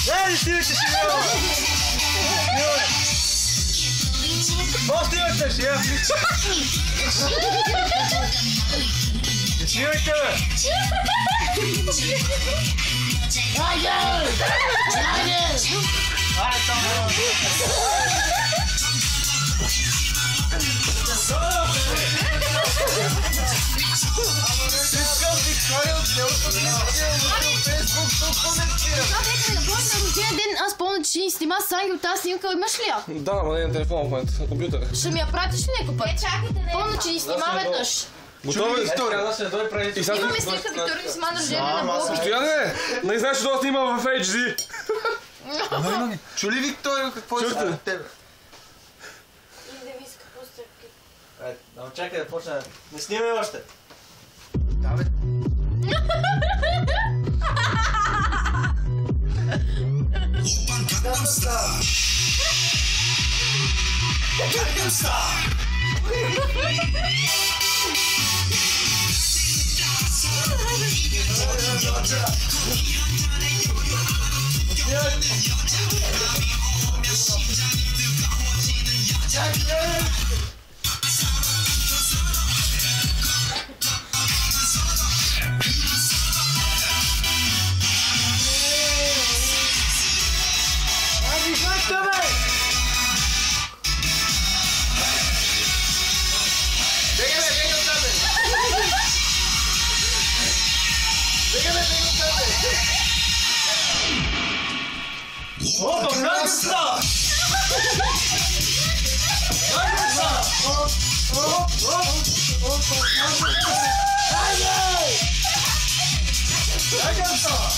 Näin styrte sig nu! Vad styrte sig? Det styrte! Tiger! Tiger! Аз помня, че ни снима с Ангел, тази снимка имаш ли я? Да, ама не е на телефон в момента, на компютъра. Ще ми я пратиш ли някой път? Помня, че ни снима веднъж. Готова ли Виктория? Имаме снимка Виктория ни снима на рождение на Боби. Стояне, не знаеш, че това снима в HD. Чули Виктория какво иска от тебе? Чакай да почна. Не снимай още. Да, бе. Gangnam Style. Gangnam Style. Opa, Gangnam Style! Gangnam Style! Gangnam Style!